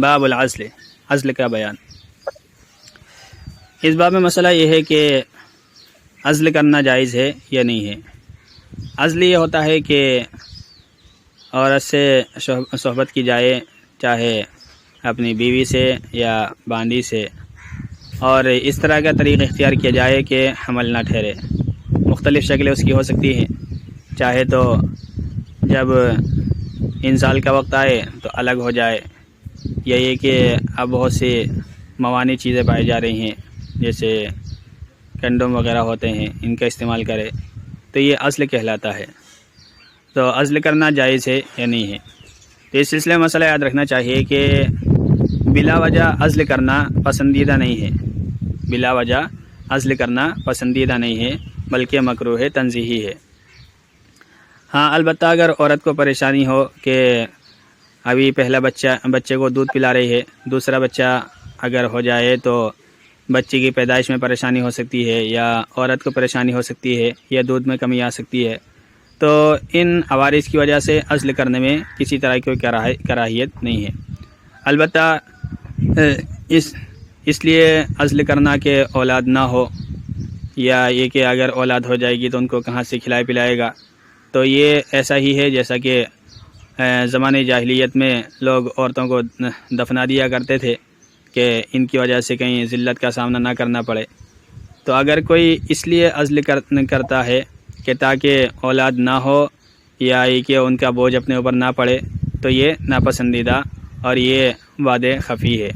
باب العزل، عزل کا بیان۔ اس باب میں مسئلہ یہ ہے کہ عزل کرنا جائز ہے یا نہیں ہے۔ عزل یہ ہوتا ہے کہ عورت سے صحبت کی جائے، چاہے اپنی بیوی سے یا باندی سے، اور اس طرح کا طریقہ اختیار کیا جائے کہ حمل نہ ٹھہرے۔ مختلف شکلیں اس کی ہو سکتی ہیں، چاہے تو جب انزال کا وقت آئے تو الگ ہو جائے، یا یہ کہ اب بہت سی موانی چیزیں پائی جا رہی ہیں جیسے کنڈوم وغیرہ ہوتے ہیں، ان کا استعمال کرے، تو یہ عزل کہلاتا ہے۔ تو عزل کرنا جائز ہے یا نہیں ہے، تو اس سلسلے میں مسئلہ یاد رکھنا چاہیے کہ بلا وجہ عزل کرنا پسندیدہ نہیں ہے۔ بلا وجہ عزل کرنا پسندیدہ نہیں ہے، بلکہ مکروہ تنزیہی ہے۔ ہاں البتہ اگر عورت کو پریشانی ہو کہ ابھی پہلا بچے کو دودھ پلا رہی ہے، دوسرا بچہ اگر ہو جائے تو بچے کی پیدائش میں پریشانی ہو سکتی ہے، یا عورت کو پریشانی ہو سکتی ہے، یا دودھ میں کمی آ سکتی ہے، تو ان عوارض کی وجہ سے عزل کرنے میں کسی طرح کی کراہیت نہیں ہے۔ البتہ اس لیے عزل کرنا کہ اولاد نہ ہو، یا یہ کہ اگر اولاد ہو جائے گی تو ان کو کہاں سے کھلائے پلائے گا، تو یہ ایسا ہی ہے جیسا کہ زمانے جاہلیت میں لوگ عورتوں کو دفنا دیا کرتے تھے کہ ان کی وجہ سے کہیں ذلت کا سامنا نہ کرنا پڑے۔ تو اگر کوئی اس لیے عزل کرتا ہے کہ تاکہ اولاد نہ ہو، یا یہ کہ ان کا بوجھ اپنے اوپر نہ پڑے، تو یہ ناپسندیدہ اور یہ وعدے خفی ہے۔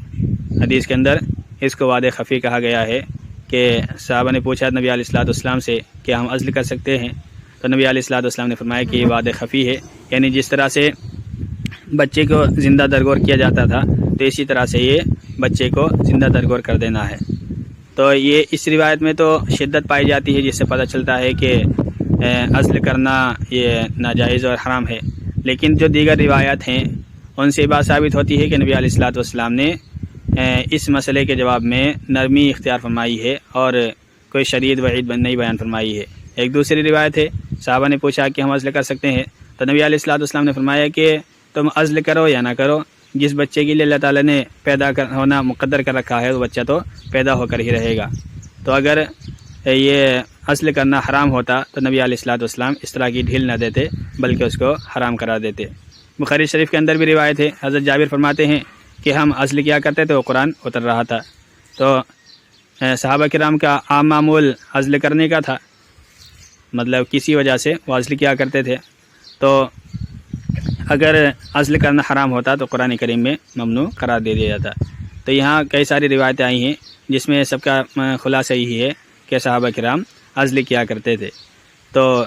حدیث کے اندر اس کو وعدے خفی کہا گیا ہے کہ صحابہ نے پوچھا نبی علیہ الصلوۃ والسلام سے کہ ہم عزل کر سکتے ہیں، تو نبی علیہ الصلوۃ والسلام نے فرمایا کہ یہ وعدے خفی ہے، یعنی جس طرح سے بچے کو زندہ درگور کیا جاتا تھا تو اسی طرح سے یہ بچے کو زندہ درگور کر دینا ہے۔ تو یہ اس روایت میں تو شدت پائی جاتی ہے، جس سے پتہ چلتا ہے کہ عزل کرنا یہ ناجائز اور حرام ہے، لیکن جو دیگر روایات ہیں ان سے بات ثابت ہوتی ہے کہ نبی علیہ الصلوۃ والسلام نے اس مسئلے کے جواب میں نرمی اختیار فرمائی ہے اور کوئی شدید وعید نہیں بیان فرمائی ہے۔ ایک دوسری روایت ہے، صحابہ نے پوچھا کہ ہم عزل کر سکتے ہیں، تو نبی علیہ الصلوۃ والسلام نے فرمایا کہ تم عزل کرو یا نہ کرو، جس بچے کے لیے اللہ تعالیٰ نے پیدا ہونا مقدر کر رکھا ہے وہ بچہ تو پیدا ہو کر ہی رہے گا۔ تو اگر یہ عزل کرنا حرام ہوتا تو نبی علیہ الصلوۃ والسلام اس طرح کی ڈھیل نہ دیتے، بلکہ اس کو حرام کرا دیتے۔ بخاری شریف کے اندر بھی روایت ہے، حضرت جابر فرماتے ہیں کہ ہم عزل کیا کرتے تھے، وہ قرآن اتر رہا تھا، تو صحابہ کرام کا عام معمول عزل کرنے کا تھا، مطلب کسی وجہ سے وہ عزل کیا کرتے تھے، تو اگر عزل کرنا حرام ہوتا تو قرآن کریم میں ممنوع قرار دے دیا جاتا۔ تو یہاں کئی ساری روایتیں آئی ہیں جس میں سب کا خلاصہ یہی ہے کہ صحابہ کرام عزل کیا کرتے تھے۔ تو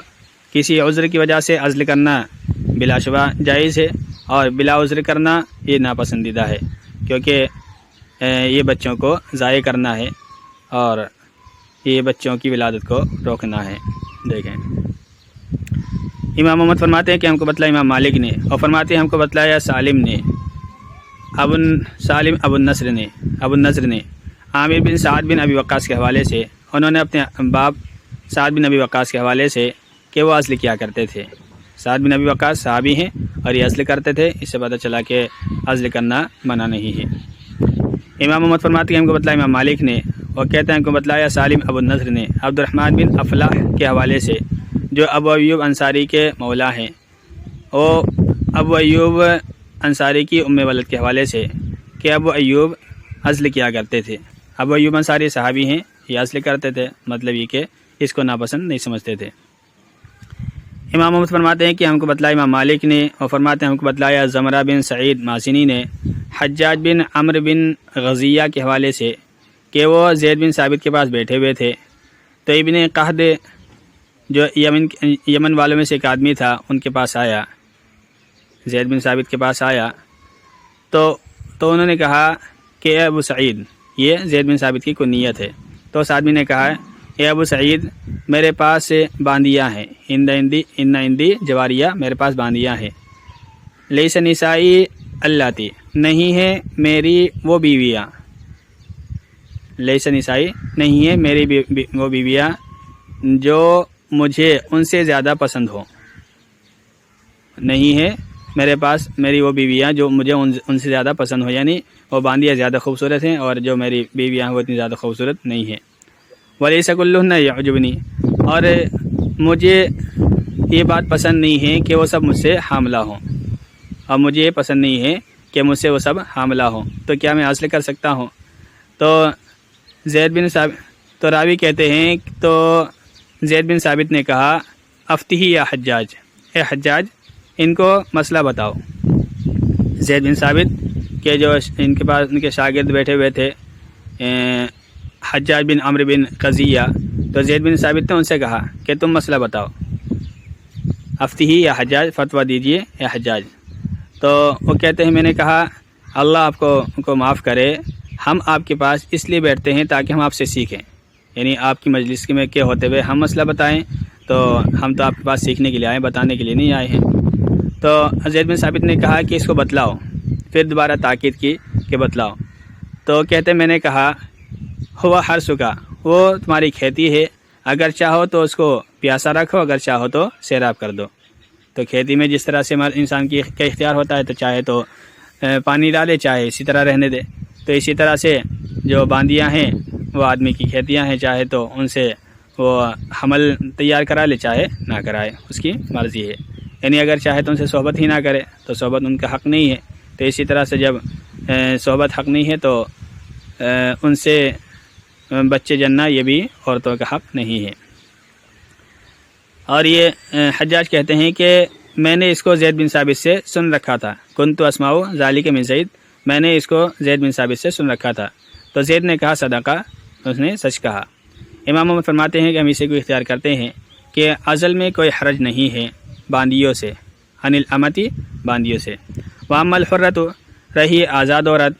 کسی عذر کی وجہ سے عزل کرنا بلا شبہ جائز ہے، اور بلا عذر کرنا یہ ناپسندیدہ ہے، کیونکہ یہ بچوں کو ضائع کرنا ہے اور یہ بچوں کی ولادت کو روکنا ہے۔ دیکھیں امام محمد فرماتے ہیں کہ ہم کو بتلایا امام مالک نے، اور فرماتے ہیں ہم کو بتلایا سالم نے، ابو النصر نے عامر بن سعد بن ابی وقاص کے حوالے سے، انہوں نے اپنے باپ سعد بن ابی وقاص کے حوالے سے کہ وہ عزل کیا کرتے تھے۔ سعد بن ابی وقاص صحابی ہیں اور یہ عزل کرتے تھے، اس سے پتہ چلا کہ عزل کرنا منع نہیں ہے۔ امام محمد فرماتے ہیں ہم کو بتلایا امام مالک نے، اور کہتے ہیں ہم کو بتلایا سالم ابو النصر نے عبد الرحمن بن افلاح کے حوالے سے، جو ابو ایوب انصاری کے مولا ہیں، وہ ابو ایوب انصاری کی ام ولد کے حوالے سے کہ ابو ایوب عزل کیا کرتے تھے۔ ابو ایوب انصاری صحابی ہیں، یہ عزل کرتے تھے، مطلب یہ کہ اس کو ناپسند نہیں سمجھتے تھے۔ امام محمد فرماتے ہیں کہ ہم کو بتلایا امام مالک نے، اور فرماتے ہیں ہم کو بتلایا زمرہ بن سعید مازنی نے حجاج بن عمرو بن غزیہ کے حوالے سے کہ وہ زید بن ثابت کے پاس بیٹھے ہوئے تھے، تو ابن قحط جو یمن والوں میں سے ایک آدمی تھا ان کے پاس آیا، زید بن ثابت کے پاس آیا، تو انہوں نے کہا کہ اے ابو سعید، یہ زید بن ثابت کی کنیت ہے، تو اس آدمی نے کہا اے ابو سعید میرے پاس باندیاں ہیں، ان اندی جواریہ، میرے پاس باندیاں ہیں، لیس نسائی اللاتی، نہیں ہے میری وہ بیویاں، لیس نسائی نہیں ہے میری وہ بیویاں جو مجھے ان سے زیادہ پسند ہوں، نہیں ہے میرے پاس میری وہ بیویاں جو مجھے ان سے زیادہ پسند ہو، یعنی وہ باندیاں زیادہ خوبصورت ہیں اور جو میری بیویاں ہیں وہ اتنی زیادہ خوبصورت نہیں ہیں۔ ولیس کلہن یعجبنی، اور مجھے یہ بات پسند نہیں ہے کہ وہ سب مجھ سے حاملہ ہوں، اور مجھے یہ پسند نہیں ہے کہ مجھ سے وہ سب حاملہ ہوں، تو کیا میں عزل کر سکتا ہوں؟ تو زید بن ثابت، تو راوی کہتے ہیں تو زید بن ثابت نے کہا افتہی یا حجاج، اے حجاج ان کو مسئلہ بتاؤ۔ زید بن ثابت کے جو ان کے پاس ان کے شاگرد بیٹھے ہوئے تھے حجاج بن عمرو بن قضیہ، تو زید بن ثابت نے ان سے کہا کہ تم مسئلہ بتاؤ، افتہی یا حجاج، فتویٰ دیجئے یا حجاج۔ تو وہ کہتے ہیں میں نے کہا اللہ آپ کو معاف کرے، ہم آپ کے پاس اس لیے بیٹھتے ہیں تاکہ ہم آپ سے سیکھیں، یعنی آپ کی مجلس میں کے ہوتے ہوئے ہم مسئلہ بتائیں، تو ہم تو آپ کے پاس سیکھنے کے لیے آئے، بتانے کے لیے نہیں آئے ہیں۔ تو زید بن ثابت نے کہا کہ اس کو بتلاؤ، پھر دوبارہ تاکید کی کہ بتلاؤ۔ تو کہتے میں نے کہا ہوا حرثک، وہ تمہاری کھیتی ہے، اگر چاہو تو اس کو پیاسا رکھو، اگر چاہو تو سیراب کر دو۔ تو کھیتی میں جس طرح سے انسان کا اختیار ہوتا ہے، تو چاہے تو پانی ڈالے، چاہے اسی طرح رہنے دے، تو اسی طرح سے جو باندیاں ہیں وہ آدمی کی کھیتیاں ہیں، چاہے تو ان سے وہ حمل تیار کرا لے، چاہے نہ کرائے، اس کی مرضی ہے، یعنی اگر چاہے تو ان سے صحبت ہی نہ کرے تو صحبت ان کا حق نہیں ہے، تو اسی طرح سے جب صحبت حق نہیں ہے تو ان سے بچے جننا یہ بھی عورتوں کا حق نہیں ہے۔ اور یہ حجاج کہتے ہیں کہ میں نے اس کو زید بن ثابت سے سن رکھا تھا، کنت اسمع ذالک من زید، میں نے اس کو زید بن ثابت سے سن رکھا تھا۔ تو زید نے کہا صدقہ، اس نے سچ کہا۔ امام محمد فرماتے ہیں کہ ہم اسے کو اختیار کرتے ہیں کہ عزل میں کوئی حرج نہیں ہے باندیوں سے، عن الامتی باندیوں سے۔ واما الحرۃ، رہی آزاد عورت،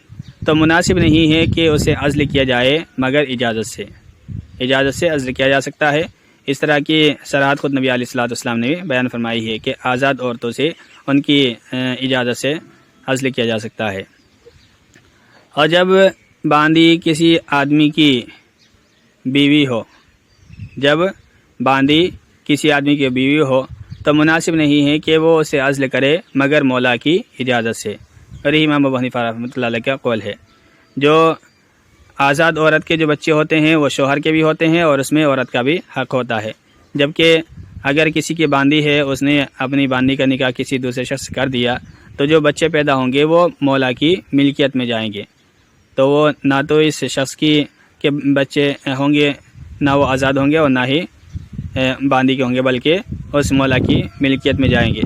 تو مناسب نہیں ہے کہ اسے عزل کیا جائے مگر اجازت سے، اجازت سے عزل کیا جا سکتا ہے۔ اس طرح کی صراحت خود نبی علیہ الصلوۃ والسلام نے بھی بیان فرمائی ہے کہ آزاد عورتوں سے ان کی اجازت سے عزل کیا جا سکتا ہے۔ اور جب باندی کسی آدمی کی بیوی ہو، جب باندی کسی آدمی کی بیوی ہو تو مناسب نہیں ہے کہ وہ اسے عزل کرے مگر مولا کی اجازت سے، اور یہ امام ابو حنیفہ رحمۃ اللہ علیہ کا قول ہے۔ جو آزاد عورت کے جو بچے ہوتے ہیں وہ شوہر کے بھی ہوتے ہیں اور اس میں عورت کا بھی حق ہوتا ہے، جبکہ اگر کسی کی باندی ہے، اس نے اپنی باندی کا نکاح کسی دوسرے شخص سے کر دیا، تو جو بچے پیدا ہوں گے وہ مولا کی ملکیت میں جائیں گے، تو وہ نہ تو اس شخص کی کے بچے ہوں گے، نہ وہ آزاد ہوں گے اور نہ ہی باندی کے ہوں گے، بلکہ اس مولا کی ملکیت میں جائیں گے۔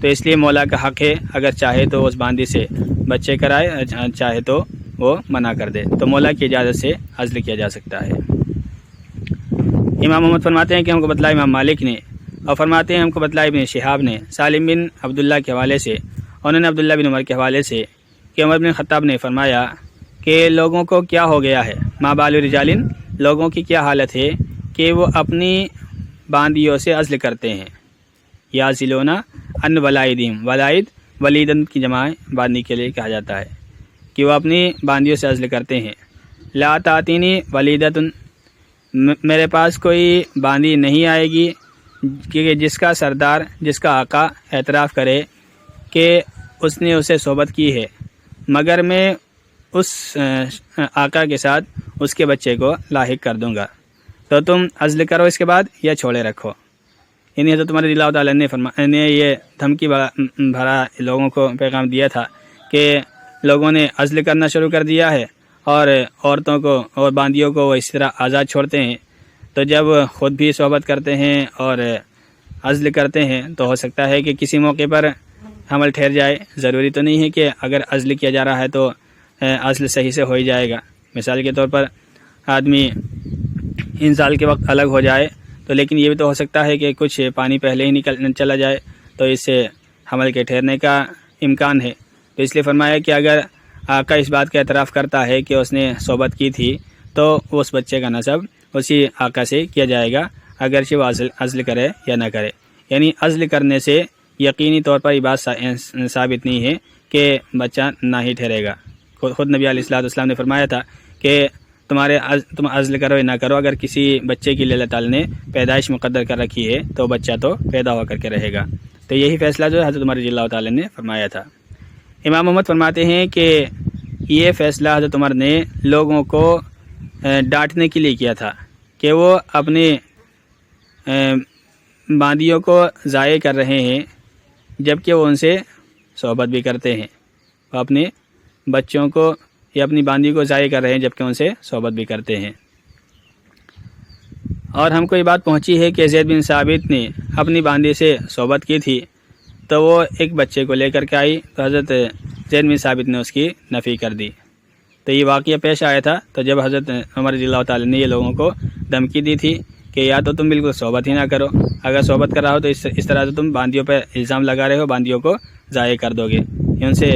تو اس لیے مولا کا حق ہے اگر چاہے تو اس باندی سے بچے کرائے، چاہے تو وہ منع کر دے، تو مولا کی اجازت سے عزل کیا جا سکتا ہے۔ امام محمد فرماتے ہیں کہ ہم کو بتلایا امام مالک نے، اور فرماتے ہیں ہم کو بتلایا ابن شہاب نے سالم بن عبداللہ کے حوالے سے، انہوں نے عبداللہ بن عمر کے حوالے سے کہ عمر بن خطاب نے فرمایا کہ لوگوں کو کیا ہو گیا ہے، ما بال رجال، لوگوں کی کیا حالت ہے کہ وہ اپنی باندیوں سے عزل کرتے ہیں، یا ذلونا ان ولائدہم، ولائد ولیدن کی جمع باندی کے لیے کہا جاتا ہے کہ وہ اپنی باندیوں سے عزل کرتے ہیں۔ لا تعطینی ولیدۃ، میرے پاس کوئی باندی نہیں آئے گی کہ جس کا سردار، جس کا آقا اعتراف کرے کہ اس نے اسے صحبت کی ہے، مگر میں اس آقا کے ساتھ اس کے بچے کو لاحق کر دوں گا، تو تم عزل کرو اس کے بعد یا چھوڑے رکھو۔ انہیں حضرت عمر رضی اللہ تعالیٰ نے یہ دھمکی بھرا لوگوں کو پیغام دیا تھا کہ لوگوں نے عزل کرنا شروع کر دیا ہے اور عورتوں کو اور باندیوں کو وہ اس طرح آزاد چھوڑتے ہیں، تو جب خود بھی صحبت کرتے ہیں اور عزل کرتے ہیں تو ہو سکتا ہے کہ کسی موقع پر حمل ٹھہر جائے، ضروری تو نہیں ہے کہ اگر عزل کیا جا رہا ہے تو عزل صحیح سے ہو ہی جائے گا۔ مثال کے طور پر آدمی انزال کے وقت الگ ہو جائے تو لیکن یہ بھی تو ہو سکتا ہے کہ کچھ پانی پہلے ہی چلا جائے، تو اس سے حمل کے ٹھہرنے کا امکان ہے۔ تو اس لیے فرمایا کہ اگر آقا اس بات کا اعتراف کرتا ہے کہ اس نے صحبت کی تھی تو اس بچے کا نسب اسی آقا سے کیا جائے گا، اگرچہ وہ عزل کرے یا نہ کرے، یعنی عزل کرنے سے یقینی طور پر یہ بات ثابت نہیں ہے کہ بچہ نہ ہی ٹھہرے گا۔ خود نبی علیہ الصلوۃ والسلام نے فرمایا تھا کہ تم عزل کرو یا نہ کرو، اگر کسی بچے کی اللہ تعالی نے پیدائش مقدر کر رکھی ہے تو بچہ تو پیدا ہو کر کے رہے گا۔ تو یہی فیصلہ جو ہے حضرت عمر رضی اللہ تعالیٰ نے فرمایا تھا۔ امام محمد فرماتے ہیں کہ یہ فیصلہ حضرت عمر نے لوگوں کو ڈانٹنے کے لیے کیا تھا کہ وہ اپنے باندیوں کو ضائع کر رہے ہیں جبکہ وہ ان سے صحبت بھی کرتے ہیں، وہ اپنے بچوں کو یا اپنی باندی کو ضائع کر رہے ہیں جبکہ ان سے صحبت بھی کرتے ہیں۔ اور ہم کو یہ بات پہنچی ہے کہ زید بن ثابت نے اپنی باندی سے صحبت کی تھی تو وہ ایک بچے کو لے کر کے آئی تو حضرت زید بن ثابت نے اس کی نفی کر دی۔ تو یہ واقعہ پیش آیا تھا تو جب حضرت عمر رضی اللہ تعالیٰ نے یہ لوگوں کو دھمکی دی تھی کہ یا تو تم بالکل صحبت ہی نہ کرو، اگر صحبت کر رہا ہو تو اس طرح سے تم باندیوں پہ الزام لگا رہے ہو، باندیوں کو ضائع کر دو گے، ان سے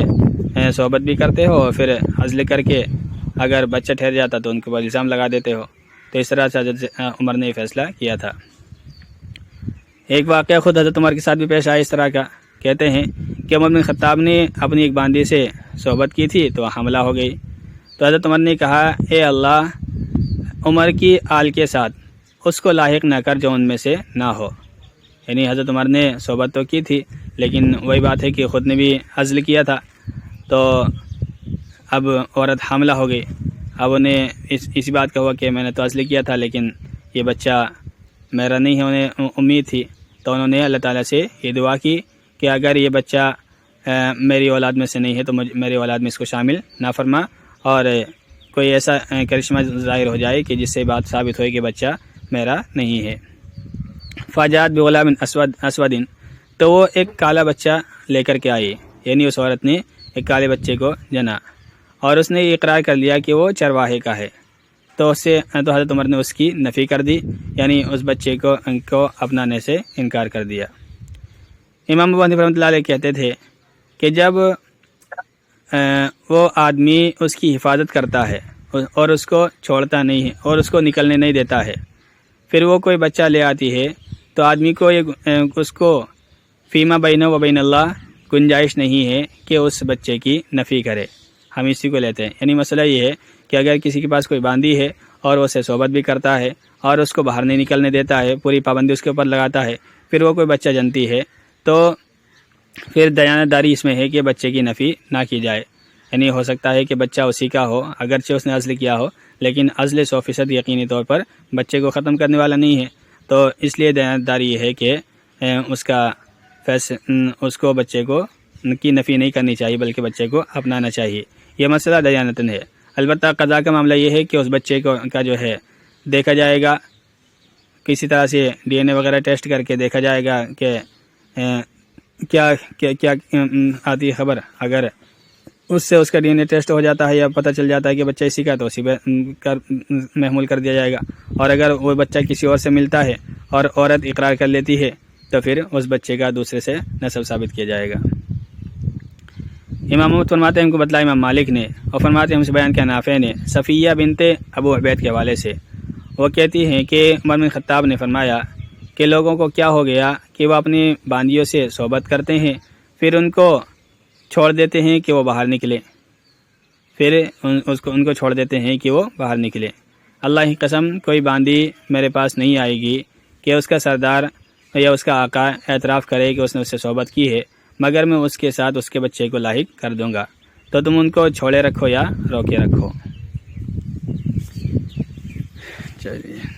صحبت بھی کرتے ہو اور پھر عزل کر کے اگر بچہ ٹھہر جاتا تو ان کے اوپر الزام لگا دیتے ہو۔ تو اس طرح سے حضرت عمر نے یہ فیصلہ کیا تھا۔ ایک واقعہ خود حضرت عمر کے ساتھ بھی پیش آیا اس طرح کا۔ کہتے ہیں کہ عمر بن خطاب نے اپنی ایک باندی سے صحبت کی تھی تو حملہ ہو گئی، تو حضرت عمر نے کہا اے اللہ، عمر کی آل کے ساتھ اس کو لاحق نہ کر جو ان میں سے نہ ہو۔ یعنی حضرت عمر نے صحبت تو کی تھی لیکن وہی بات ہے کہ خود نے بھی عزل کیا تھا، تو اب عورت حاملہ ہو گئی۔ اب انہیں اسی بات کا ہوا کہ میں نے تو عزل کیا تھا لیکن یہ بچہ میرا نہیں ہے، انہیں امید تھی، تو انہوں نے اللہ تعالیٰ سے یہ دعا کی کہ اگر یہ بچہ میری اولاد میں سے نہیں ہے تو میری اولاد میں اس کو شامل نہ فرما، اور کوئی ایسا کرشمہ ظاہر ہو جائے کہ جس سے بات ثابت ہوئے کہ بچہ میرا نہیں ہے۔ فاجات بغلام اسودن، تو وہ ایک کالا بچہ لے کر کے آئی، یعنی اس عورت نے ایک کالے بچے کو جنا اور اس نے یہ اقرار کر لیا کہ وہ چرواہے کا ہے، تو حضرت عمر نے اس کی نفی کر دی، یعنی اس بچے کو اپنانے سے انکار کر دیا۔ امام ابو حنیفہ رحمۃ اللہ علیہ کہتے تھے کہ جب وہ آدمی اس کی حفاظت کرتا ہے اور اس کو چھوڑتا نہیں ہے اور اس کو نکلنے نہیں دیتا ہے، پھر وہ کوئی بچہ لے آتی ہے تو آدمی کو اس کو فیما بینہ و بین اللہ گنجائش نہیں ہے کہ اس بچے کی نفی کرے۔ ہم اسی کو لیتے ہیں، یعنی مسئلہ یہ ہے کہ اگر کسی کے پاس کوئی باندی ہے اور وہ اسے صحبت بھی کرتا ہے اور اس کو باہر نہیں نکلنے دیتا ہے، پوری پابندی اس کے اوپر لگاتا ہے، پھر وہ کوئی بچہ جنتی ہے تو پھر دیانت داری اس میں ہے کہ بچے کی نفی نہ کی جائے۔ یعنی ہو سکتا ہے کہ بچہ اسی کا ہو، اگرچہ اس نے عزل کیا ہو، لیکن عزل 100% یقینی طور پر بچے کو ختم کرنے والا نہیں ہے، تو اس لیے دیانت داری یہ ہے کہ اس کو بچے کو کی نفی نہیں کرنی چاہیے بلکہ بچے کو اپنانا چاہیے۔ یہ مسئلہ دیانتن ہے۔ البتہ قضا کا معاملہ یہ ہے کہ اس بچے کا جو ہے دیکھا جائے گا، کسی طرح سے ڈی این اے وغیرہ ٹیسٹ کر کے دیکھا جائے گا کہ کیا آتی ہے خبر۔ اگر اس سے اس کا ڈی این اے ٹیسٹ ہو جاتا ہے یا پتہ چل جاتا ہے کہ بچہ اسی کا تو اسی پہ محمول کر دیا جائے گا، اور اگر وہ بچہ کسی اور سے ملتا ہے اور عورت اقرار کر لیتی ہے تو پھر اس بچے کا دوسرے سے نسب ثابت کیا جائے گا۔ امام محمد فرماتے ہیں ہم کو بتلایا امام مالک نے، اور فرماتے ہیں ہم سے بیان کیا نافع نے صفیہ بنت ابو عبید کے حوالے سے، وہ کہتی ہیں کہ عمر بن خطاب نے فرمایا کہ لوگوں کو کیا ہو گیا کہ وہ اپنی باندیوں سے صحبت کرتے ہیں پھر ان کو چھوڑ دیتے ہیں کہ وہ باہر نکلے، ان کو چھوڑ دیتے ہیں کہ وہ باہر نکلے۔ اللہ کی قسم کوئی باندی میرے پاس نہیں آئے گی کہ اس کا سردار یا اس کا آقا اعتراف کرے کہ اس نے اس سے صحبت کی ہے، مگر میں اس کے ساتھ اس کے بچے کو لاحق کر دوں گا، تو تم ان کو چھوڑے رکھو یا روکے رکھو۔ چلیے۔